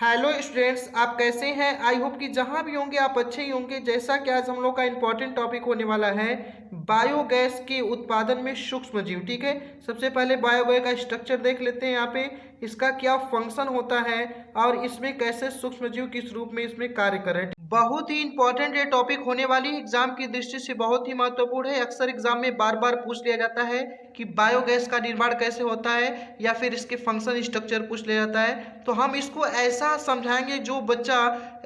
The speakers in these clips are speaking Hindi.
हेलो स्टूडेंट्स, आप कैसे हैं। आई होप कि जहां भी होंगे आप अच्छे ही होंगे। जैसा कि आज हम लोग का इंपॉर्टेंट टॉपिक होने वाला है बायोगैस के उत्पादन में सूक्ष्म जीव। ठीक है, सबसे पहले बायोगैस का स्ट्रक्चर देख लेते हैं। यहाँ पे इसका क्या फंक्शन होता है और इसमें कैसे सूक्ष्म जीव किस रूप में इसमें कार्य करें। बहुत ही इंपॉर्टेंट ये टॉपिक होने वाली एग्जाम की दृष्टि से बहुत ही महत्वपूर्ण है। अक्सर एग्जाम में बार बार पूछ लिया जाता है कि बायोगैस का निर्माण कैसे होता है या फिर इसके फंक्शन स्ट्रक्चर पूछ लिया जाता है। तो हम इसको ऐसा समझाएंगे जो बच्चा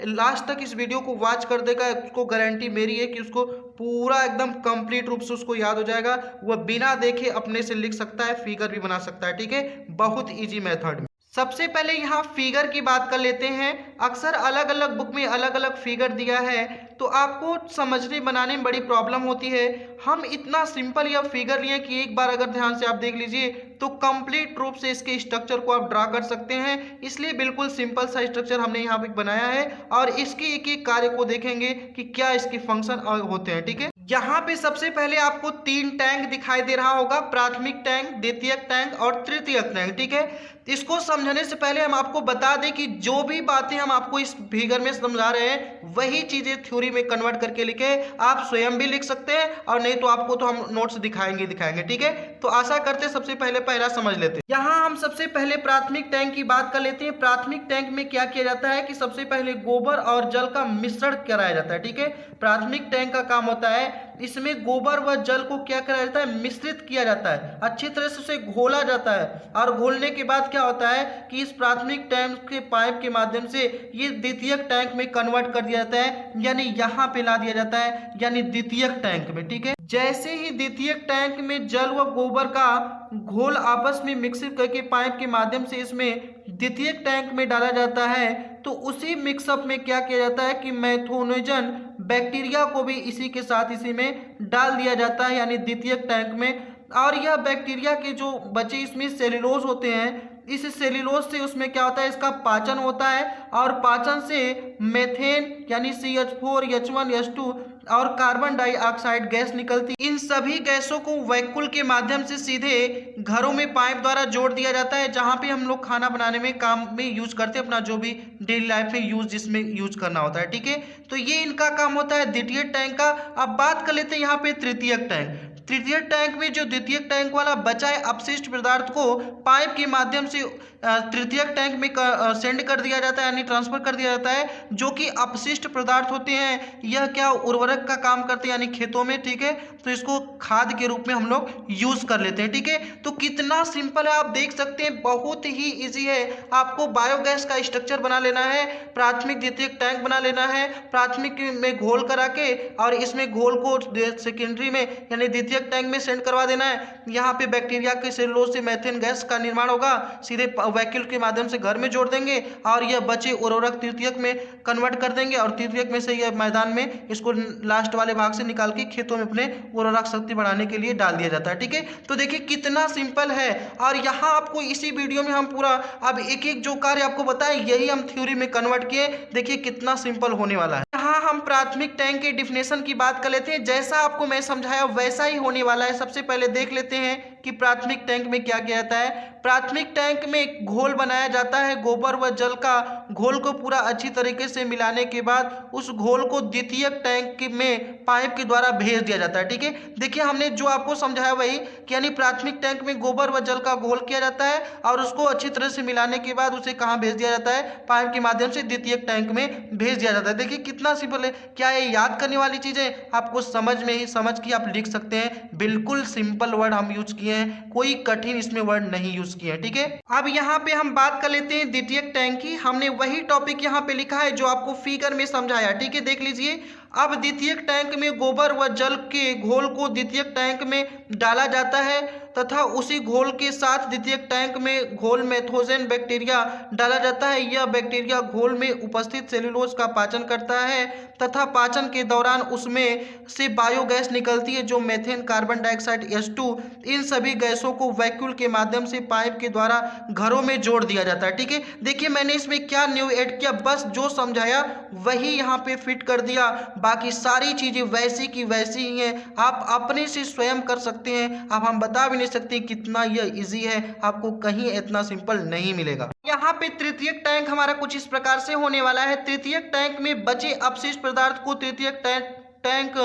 लास्ट तक इस वीडियो को वॉच कर देगा, उसको गारंटी मेरी है कि उसको पूरा एकदम कंप्लीट रूप से उसको याद हो जाएगा। वह बिना देखे अपने से लिख सकता है, फिगर भी बना सकता है। ठीक है, बहुत इजी मेथड में। सबसे पहले यहाँ फिगर की बात कर लेते हैं। अक्सर अलग अलग बुक में अलग अलग फिगर दिया है तो आपको समझने बनाने में बड़ी प्रॉब्लम होती है। हम इतना सिंपल यह फिगर लिए कि एक बार अगर ध्यान से आप देख लीजिए तो कंप्लीट रूप से इसके स्ट्रक्चर को आप ड्रा कर सकते हैं। इसलिए बिल्कुल सिंपल सा स्ट्रक्चर हमने यहाँ पे बनाया है और इसके एक एक कार्य को देखेंगे कि क्या इसके फंक्शन होते हैं। ठीक है, यहाँ पे सबसे पहले आपको 3 टैंक दिखाई दे रहा होगा, प्राथमिक टैंक, द्वितीयक टैंक और तृतीयक टैंक। ठीक है, इसको समझने से पहले हम आपको बता दें कि जो भी बातें हम आपको इस फिगर में समझा रहे हैं वही चीजें थ्योरी में कन्वर्ट करके लिखे। आप स्वयं भी लिख सकते हैं और नहीं तो आपको तो हम नोट्स दिखाएंगे। ठीक है, तो आशा करते सबसे पहले पहला समझ लेते हैं। यहाँ हम सबसे पहले प्राथमिक टैंक की बात कर लेते हैं। प्राथमिक टैंक में क्या किया जाता है कि सबसे पहले गोबर और जल का मिश्रण कराया जाता है। ठीक है, प्राथमिक टैंक का काम होता है इसमें गोबर व जल को क्या कराया जाता है, मिश्रित किया जाता है, अच्छी तरह से उसे घोला जाता है और घोलने के बाद क्या होता है कि इस प्राथमिक टैंक के पाइप के माध्यम से ये द्वितीयक टैंक में कन्वर्ट कर दिया जाता है, यानी यहाँ पे ला दिया जाता है, यानी द्वितीयक टैंक में। ठीक है, जैसे ही द्वितीयक टैंक में जल व गोबर का घोल आपस में मिक्सिंग करके पाइप के माध्यम से इसमें द्वितीयक टैंक में डाला जाता है तो उसी मिक्सअप में क्या किया जाता है कि मैथोनोजन बैक्टीरिया को भी इसी के साथ इसी में डाल दिया जाता है, यानी द्वितीयक टैंक में। और यह बैक्टीरिया के जो बचे इसमें सेल्यूलोज होते हैं, इस सेल्यूलोज से उसमें क्या होता है, इसका पाचन होता है और पाचन से मेथेन यानी CH4, H1, H2 और कार्बन डाइऑक्साइड गैस निकलती। इन सभी गैसों को वैक्यूल के माध्यम से सीधे घरों में पाइप द्वारा जोड़ दिया जाता है, जहां पे हम लोग खाना बनाने में काम में यूज करते हैं, अपना जो भी डेली लाइफ में यूज जिसमें यूज करना होता है। ठीक है, तो ये इनका काम होता है द्वितीय टैंक का। अब बात कर लेते हैं यहाँ पे तृतीयक टैंक। तृतीय टैंक में जो द्वितीय टैंक वाला बचा है अपशिष्ट पदार्थ को पाइप के माध्यम से तृतीय टैंक में सेंड कर दिया जाता है, यानी ट्रांसफर कर दिया जाता है। जो कि अपशिष्ट पदार्थ होते हैं यह क्या उर्वरक का काम करते हैं, यानी खेतों में। ठीक है, तो इसको खाद के रूप में हम लोग यूज कर लेते हैं। ठीक है, तो कितना सिंपल है आप देख सकते हैं, बहुत ही इजी है। आपको बायोगैस का स्ट्रक्चर बना लेना है, प्राथमिक द्वितीय टैंक बना लेना है, प्राथमिक में घोल करा के और इसमें घोल को सेकेंडरी में यानी द्वितीय टैंक में सेंड करवा देना है। यहाँ पे बैक्टीरिया के सेलुलोज से मेथेन गैस का निर्माण होगा, सीधे वैक्यूल के माध्यम से घर में जोड़ देंगे और यह बचे उर्वरक तृतीयक में कन्वर्ट कर देंगे और तृतीयक में से यह मैदान में इसको लास्ट वाले भाग से निकाल के खेतों में अपने उर्वरक शक्ति बढ़ाने के लिए डाल दिया जाता है। ठीक है, तो देखिए कितना सिंपल है। और यहाँ आपको इसी वीडियो में हम पूरा अब एक एक जो कार्य आपको बताएं यही हम थ्योरी में कन्वर्ट किए। देखिए कितना सिंपल होने वाला है। यहाँ हम प्राथमिक टैंक के डिफिनेशन की बात कर लेते हैं। जैसा आपको मैं समझाया वैसा ही होने वाला है। सबसे पहले देख लेते हैं कि प्राथमिक टैंक में क्या किया जाता है। प्राथमिक टैंक में घोल बनाया जाता है, गोबर व जल का घोल को पूरा अच्छी तरीके से मिलाने के बाद उस घोल को द्वितीयक टैंक में पाइप के द्वारा भेज दिया जाता है। ठीक है, देखिए हमने जो आपको समझाया वही कि यानी प्राथमिक टैंक में गोबर व जल का घोल किया जाता है और उसको अच्छी तरह से मिलाने के बाद उसे कहाँ भेज दिया जाता है, पाइप के माध्यम से द्वितीयक टैंक में भेज दिया जाता है। देखिए कितना सिंपल है। क्या ये याद करने वाली चीजें आपको समझ में ही समझ के आप लिख सकते हैं। बिल्कुल सिंपल वर्ड हम यूज किए हैं, कोई कठिन इसमें वर्ड नहीं यूज किए हैं। ठीक है, अब यहाँ पे हम बात कर लेते हैं द्वितीयक टैंक की। हमने वही टॉपिक यहाँ पे लिखा है जो आपको फिगर में समझाया। ठीक है, देख लीजिए। अब द्वितीयक टैंक में गोबर व जल के घोल को द्वितीयक टैंक में डाला जाता है तथा उसी घोल के साथ द्वितीयक टैंक में घोल मेथोजेन बैक्टीरिया डाला जाता है। यह बैक्टीरिया घोल में उपस्थित सेल्यूलोज का पाचन करता है तथा पाचन के दौरान उसमें से बायोगैस निकलती है जो मेथेन, कार्बन डाइऑक्साइड, H2 इन सभी गैसों को वैक्यूल के माध्यम से पाइप के द्वारा घरों में जोड़ दिया जाता है। ठीक है, देखिए मैंने इसमें क्या न्यू ऐड किया, बस जो समझाया वही यहाँ पे फिट कर दिया। बाकी सारी चीजें वैसी की वैसी ही हैं, आप अपने से स्वयं कर सकते हैं। अब हम बता भी नहीं ले सकते हैं कितना यह इजी है, आपको कहीं इतना सिंपल नहीं मिलेगा। यहाँ पे तृतीयक टैंक हमारा कुछ इस प्रकार से होने वाला है। तृतीयक टैंक में बचे अपशिष्ट पदार्थ को तृतीयक टैंक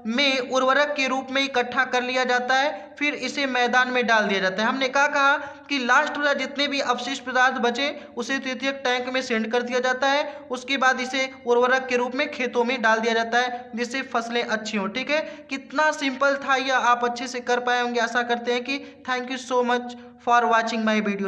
में उर्वरक के रूप में इकट्ठा कर लिया जाता है, फिर इसे मैदान में डाल दिया जाता है। हमने कहा कि लास्ट वाला जितने भी अपशिष्ट पदार्थ बचे उसे तृतीयक टैंक में सेंड कर दिया जाता है, उसके बाद इसे उर्वरक के रूप में खेतों में डाल दिया जाता है जिससे फसलें अच्छी हों। ठीक है, कितना सिंपल था यह, आप अच्छे से कर पाए होंगे। आशा करते हैं कि thank you so much for watching my video.